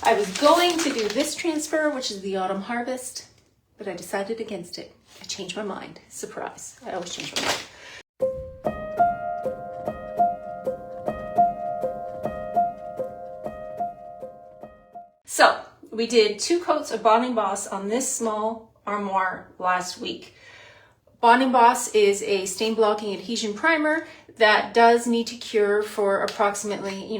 I was going to do this transfer, which is the autumn harvest, but I decided against it. I changed my mind. Surprise. I always change my mind. So we did 2 coats of Bonding Boss on this small armoire last week. Bonding Boss is a stain blocking adhesion primer that does need to cure for approximately,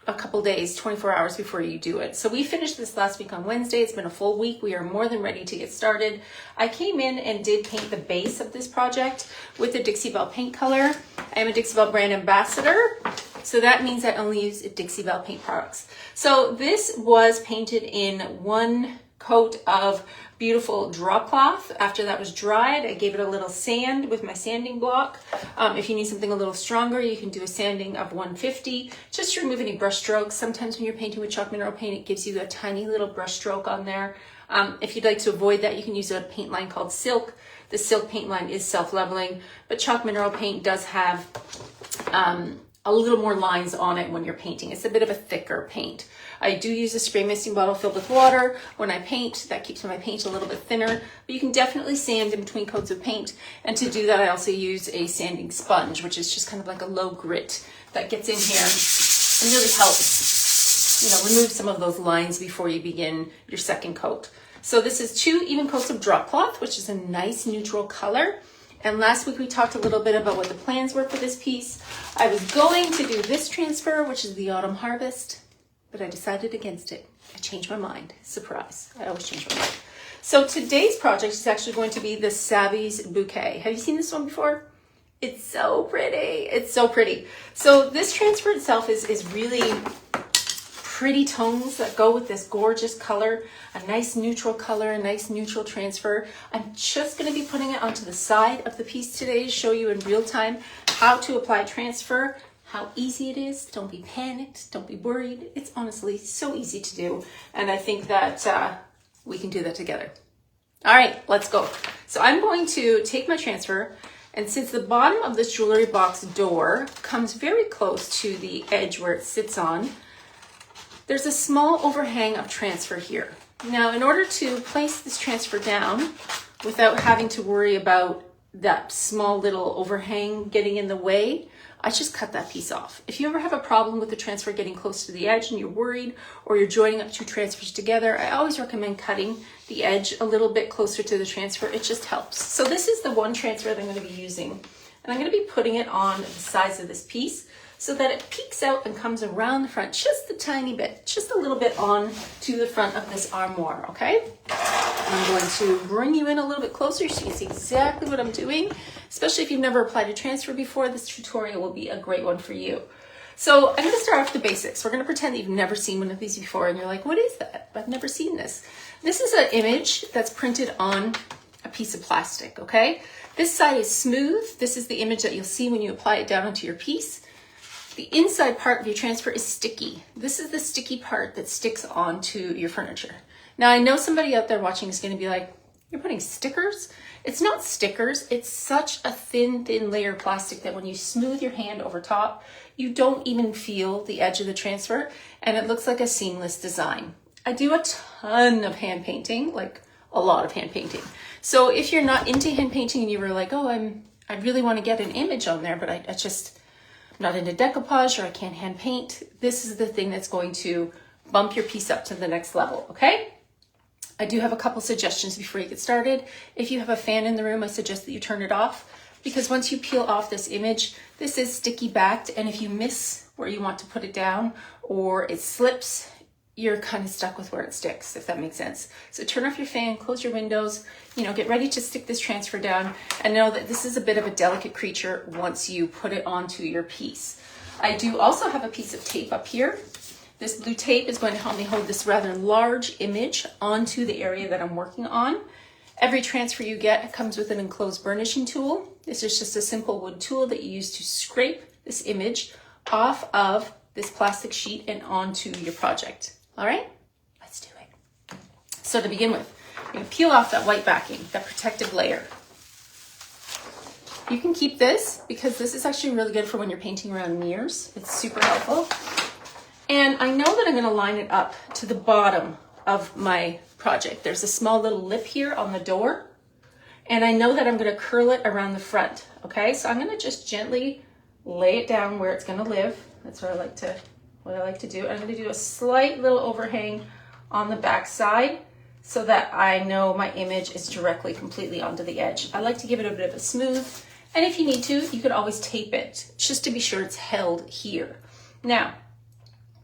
a couple days, 24 hours before you do it. So we finished this last week on Wednesday. It's been a full week. We are more than ready to get started. I came in and did paint the base of this project with the Dixie Belle Paint color. I am a Dixie Belle brand ambassador, so that means I only use Dixie Belle Paint products. So this was painted in 1 coat of beautiful drop cloth. After that was dried, I gave it a little sand with my sanding block. If you need something a little stronger, you can do a sanding of 150, just to remove any brush strokes. Sometimes when you're painting with chalk mineral paint, it gives you a tiny little brush stroke on there. If you'd like to avoid that, you can use a paint line called Silk. The Silk paint line is self-leveling, but chalk mineral paint does have a little more lines on it when you're painting. It's a bit of a thicker paint. I do use a spray misting bottle filled with water when I paint. That keeps my paint a little bit thinner, but you can definitely sand in between coats of paint. And to do that, I also use a sanding sponge, which is just kind of like a low grit that gets in here and really helps, remove some of those lines before you begin your second coat. So this is 2 even coats of drop cloth, which is a nice neutral color. And last week we talked a little bit about what the plans were for this piece. I was going to do this transfer, which is the autumn harvest, but I decided against it. I changed my mind. Surprise. I always change my mind. So today's project is actually going to be the Savi's Bouquet. Have you seen this one before? It's so pretty. It's so pretty. So this transfer itself is really pretty tones that go with this gorgeous color, a nice neutral color, a nice neutral transfer. I'm just going to be putting it onto the side of the piece today to show you in real time how to apply transfer, how easy it is. Don't be panicked. Don't be worried. It's honestly so easy to do. And I think that we can do that together. All right, let's go. So I'm going to take my transfer, and since the bottom of this jewelry box door comes very close to the edge where it sits on, there's a small overhang of transfer here. Now, in order to place this transfer down without having to worry about that small little overhang getting in the way, I just cut that piece off. If you ever have a problem with the transfer getting close to the edge and you're worried, or you're joining up 2 transfers together, I always recommend cutting the edge a little bit closer to the transfer. It just helps. So this is the one transfer that I'm going to be using, and I'm going to be putting it on the sides of this piece so that it peeks out and comes around the front just a tiny bit, just a little bit on to the front of this armoire, okay? I'm going to bring you in a little bit closer so you can see exactly what I'm doing. Especially if you've never applied a transfer before, this tutorial will be a great one for you. So I'm going to start off with the basics. We're going to pretend that you've never seen one of these before and you're like, what is that? I've never seen this. This is an image that's printed on a piece of plastic, okay? This side is smooth. This is the image that you'll see when you apply it down onto your piece. The inside part of your transfer is sticky. This is the sticky part that sticks onto your furniture. Now, I know somebody out there watching is going to be like, you're putting stickers? It's not stickers. It's such a thin layer of plastic that when you smooth your hand over top, you don't even feel the edge of the transfer, and it looks like a seamless design. I do a ton of hand painting, like a lot of hand painting. So if you're not into hand painting and you were like, oh, I really want to get an image on there, but I'm not into decoupage, or I can't hand paint, this is the thing that's going to bump your piece up to the next level, okay? I do have a couple suggestions before you get started. If you have a fan in the room, I suggest that you turn it off, because once you peel off this image, this is sticky backed, and if you miss where you want to put it down or it slips, you're kind of stuck with where it sticks, if that makes sense. So turn off your fan, close your windows, get ready to stick this transfer down, and know that this is a bit of a delicate creature once you put it onto your piece. I do also have a piece of tape up here. This blue tape is going to help me hold this rather large image onto the area that I'm working on. Every transfer you get comes with an enclosed burnishing tool. This is just a simple wood tool that you use to scrape this image off of this plastic sheet and onto your project. All right, let's do it. So to begin with, you're going to peel off that white backing, that protective layer. You can keep this because this is actually really good for when you're painting around mirrors. It's super helpful. And I know that I'm gonna line it up to the bottom of my project. There's a small little lip here on the door, and I know that I'm gonna curl it around the front, okay? So I'm gonna just gently lay it down where it's gonna live. That's what I like to do. I'm gonna do a slight little overhang on the back side so that I know my image is directly completely onto the edge. I like to give it a bit of a smooth, and if you need to, you could always tape it just to be sure it's held here. Now,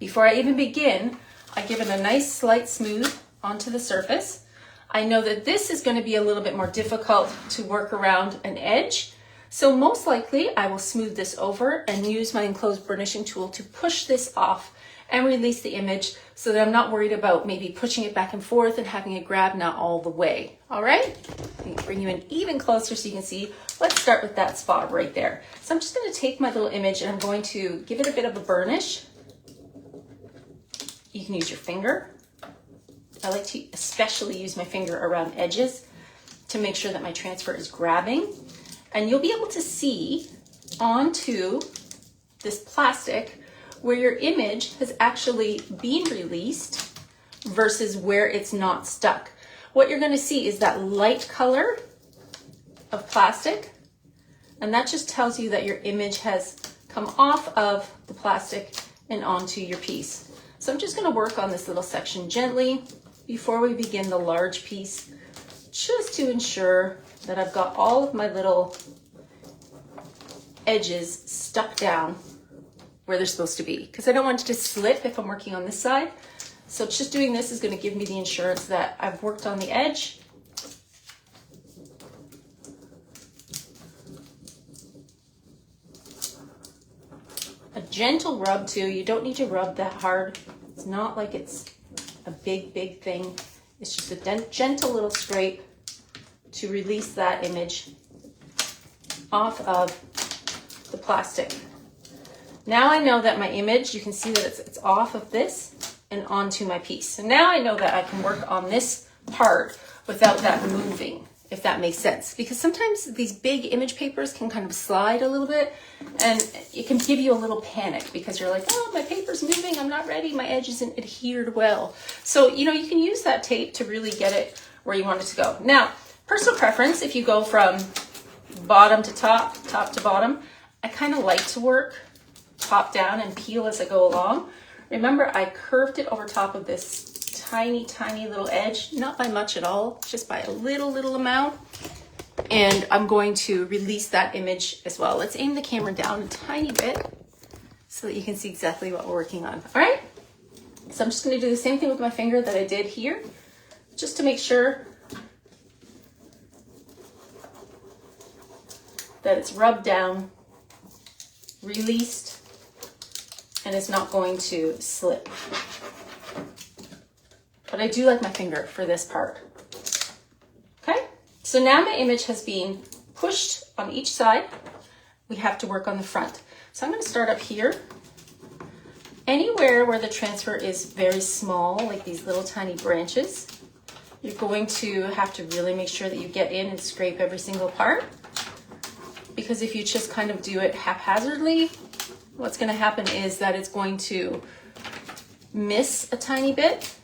before I even begin, I give it a nice slight smooth onto the surface. I know that this is going to be a little bit more difficult to work around an edge, so most likely I will smooth this over and use my enclosed burnishing tool to push this off and release the image so that I'm not worried about maybe pushing it back and forth and having it grab not all the way. All right, I'm gonna bring you in even closer so you can see. Let's start with that spot right there. So I'm just gonna take my little image and I'm going to give it a bit of a burnish. You can use your finger. I like to especially use my finger around edges to make sure that my transfer is grabbing. And you'll be able to see onto this plastic where your image has actually been released versus where it's not stuck. What you're going to see is that light color of plastic, and that just tells you that your image has come off of the plastic and onto your piece. So I'm just going to work on this little section gently before we begin the large piece, just to ensure that I've got all of my little edges stuck down where they're supposed to be, because I don't want it to slip if I'm working on this side. So just doing this is going to give me the assurance that I've worked on the edge. A gentle rub too. You don't need to rub that hard. It's not like it's a big thing. It's just a gentle little scrape to release that image off of the plastic. Now I know that my image, you can see that it's off of this and onto my piece. So now I know that I can work on this part without that moving, if that makes sense. Because sometimes these big image papers can kind of slide a little bit, and it can give you a little panic because you're like, oh, my paper's moving, I'm not ready, my edge isn't adhered well. So, you know, you can use that tape to really get it where you want it to go. Now, personal preference, if you go from bottom to top, top to bottom, I kind of like to work top down and peel as I go along. Remember, I curved it over top of this tiny little edge, not by much at all, just by a little amount. And I'm going to release that image as well. Let's aim the camera down a tiny bit so that you can see exactly what we're working on. All right, so I'm just going to do the same thing with my finger that I did here, just to make sure that it's rubbed down, released, and it's not going to slip. But I do like my finger for this part. Okay, so now my image has been pushed on each side. We have to work on the front. So I'm going to start up here. Anywhere where the transfer is very small, like these little tiny branches, you're going to have to really make sure that you get in and scrape every single part. Because if you just kind of do it haphazardly, what's going to happen is that it's going to miss a tiny bit.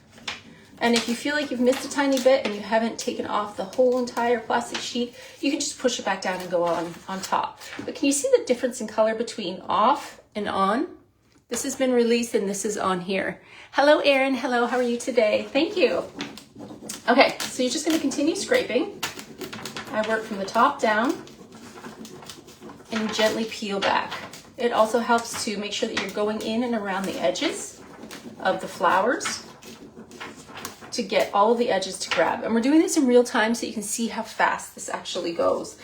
And if you feel like you've missed a tiny bit and you haven't taken off the whole entire plastic sheet, you can just push it back down and go on top. But can you see the difference in color between off and on? This has been released and this is on here. Hello, Erin. Hello, how are you today? Thank you. Okay, so you're just going to continue scraping. I work from the top down and gently peel back. It also helps to make sure that you're going in and around the edges of the flowers to get all of the edges to grab. And we're doing this in real time so you can see how fast this actually goes.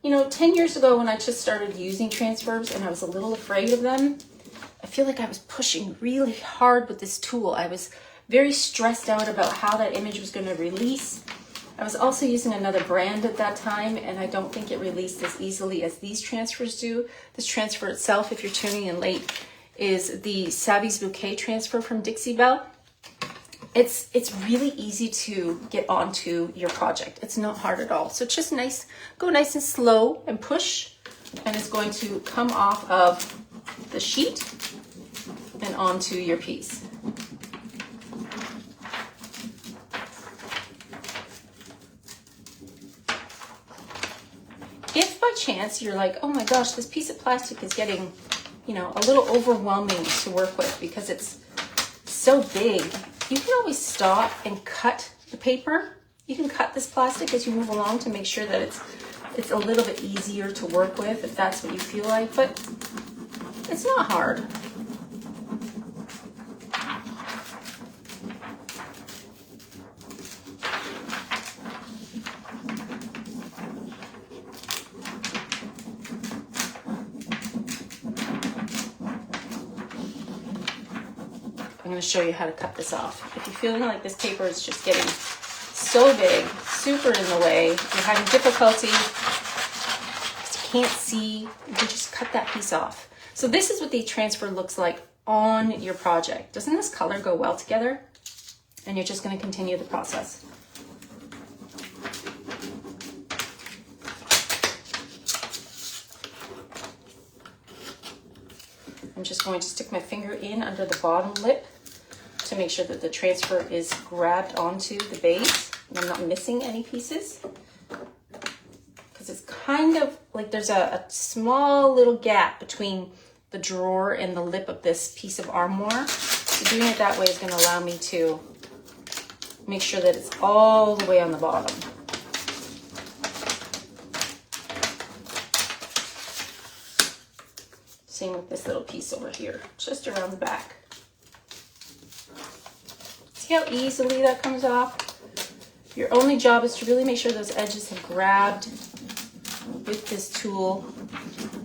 You know, 10 years ago when I just started using transfers and I was a little afraid of them, I feel like I was pushing really hard with this tool. I was very stressed out about how that image was going to release. I was also using another brand at that time, and I don't think it released as easily as these transfers do. This transfer itself, if you're tuning in late, is the Savi's Bouquet transfer from Dixie Belle. It's really easy to get onto your project. It's not hard at all. So just nice, go nice and slow and push, and it's going to come off of the sheet and and onto your piece. If by chance you're like, oh my gosh, this piece of plastic is getting, you know, a little overwhelming to work with because it's so big, you can always stop and cut the paper. You can cut this plastic as you move along to make sure that it's a little bit easier to work with if that's what you feel like, but it's not hard. I'm going to show you how to cut this off. If you're feeling like this paper is just getting so big, super in the way, you're having difficulty, you can't see, you can just cut that piece off. So this is what the transfer looks like on your project. Doesn't this color go well together? And you're just going to continue the process. I'm just going to stick my finger in under the bottom lip to make sure that the transfer is grabbed onto the base and I'm not missing any pieces. Because it's kind of like there's a small little gap between the drawer and the lip of this piece of armoire. So doing it that way is going to allow me to make sure that it's all the way on the bottom. Same with this little piece over here, just around the back. See how easily that comes off? Your only job is to really make sure those edges have grabbed with this tool.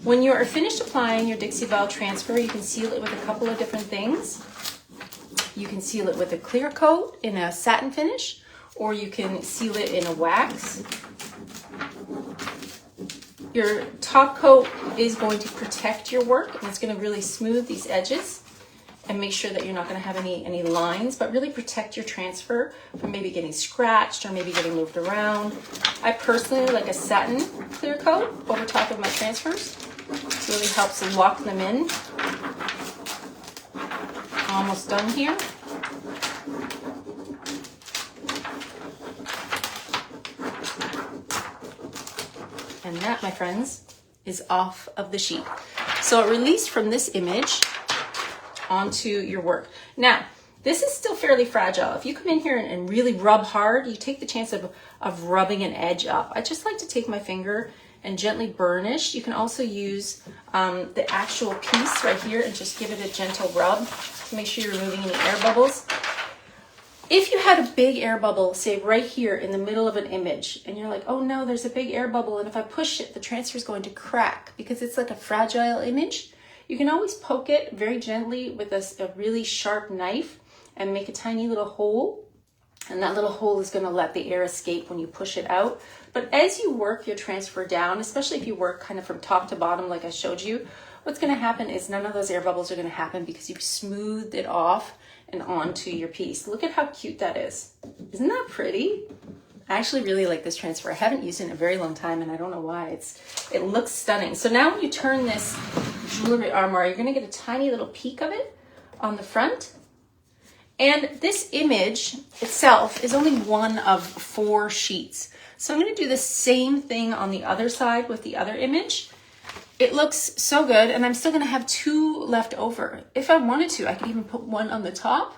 When you are finished applying your Dixie Belle transfer, you can seal it with a couple of different things. You can seal it with a clear coat in a satin finish, or you can seal it in a wax. Your top coat is going to protect your work, and it's going to really smooth these edges and make sure that you're not going to have any lines, but really protect your transfer from maybe getting scratched or maybe getting moved around. I personally like a satin clear coat over top of my transfers. It really helps lock them in. Almost done here. And that, my friends, is off of the sheet. So it released from this image onto your work. Now, this is still fairly fragile. If you come in here and really rub hard, you take the chance of rubbing an edge up. I just like to take my finger and gently burnish. You can also use the actual piece right here and just give it a gentle rub to make sure you're removing any air bubbles. If you had a big air bubble, say right here in the middle of an image, and you're like, oh no, there's a big air bubble, and if I push it, the transfer is going to crack because it's like a fragile image, you can always poke it very gently with a really sharp knife and make a tiny little hole. And that little hole is going to let the air escape when you push it out. But as you work your transfer down, especially if you work kind of from top to bottom like I showed you, what's going to happen is none of those air bubbles are going to happen because you've smoothed it off and onto your piece. Look at how cute that is. Isn't that pretty? I actually really like this transfer. I haven't used it in a very long time and I don't know why. It looks stunning. So now when you turn this jewelry armoire, you're going to get a tiny little peek of it on the front. And this image itself is only one of 4 sheets. So I'm going to do the same thing on the other side with the other image. It looks so good, and I'm still going to have 2 left over. If I wanted to, I could even put one on the top.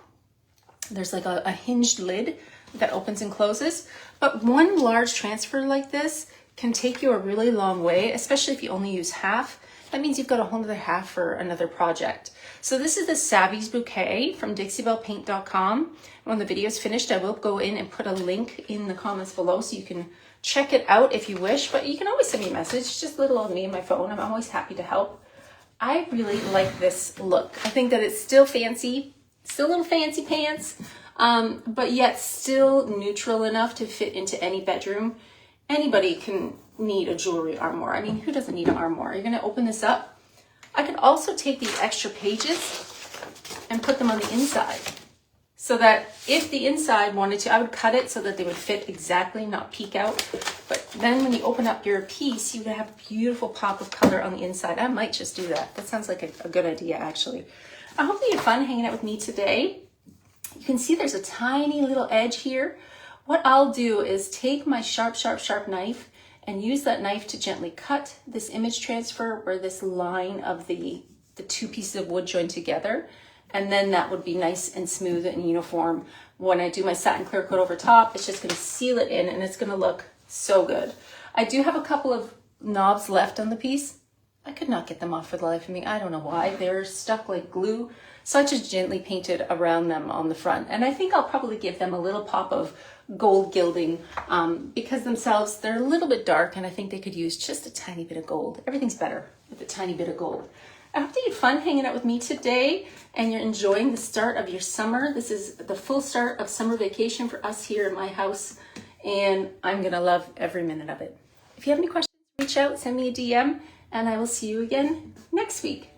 There's like a hinged lid that opens and closes. But one large transfer like this can take you a really long way, especially if you only use half. That means you've got a whole other half for another project. So this is the Savi's Bouquet from DixieBellePaint.com. When the video is finished, I will go in and put a link in the comments below so you can check it out if you wish, but you can always send me a message, just little on me and my phone. I'm always happy to help. I really like this look. I think that it's still fancy, still a little fancy pants, but yet still neutral enough to fit into any bedroom. Anybody can need a jewelry armoire. I mean, who doesn't need an armoire? You're gonna open this up. I could also take these extra pages and put them on the inside so that if the inside wanted to, I would cut it so that they would fit exactly, not peek out. But then when you open up your piece, you would have a beautiful pop of color on the inside. I might just do that. That sounds like a good idea, actually. I hope that you had fun hanging out with me today. You can see there's a tiny little edge here. What I'll do is take my sharp knife and use that knife to gently cut this image transfer where this line of the two pieces of wood join together. And then that would be nice and smooth and uniform. When I do my satin clear coat over top, it's just gonna seal it in and it's gonna look so good. I do have a couple of knobs left on the piece. I could not get them off for the life of me. I don't know why. They're stuck like glue. So I just gently painted around them on the front. And I think I'll probably give them a little pop of gold gilding because themselves, they're a little bit dark and I think they could use just a tiny bit of gold. Everything's better with a tiny bit of gold. I hope that you had fun hanging out with me today and you're enjoying the start of your summer. This is the full start of summer vacation for us here in my house and I'm gonna love every minute of it. If you have any questions, reach out, send me a DM, and I will see you again next week.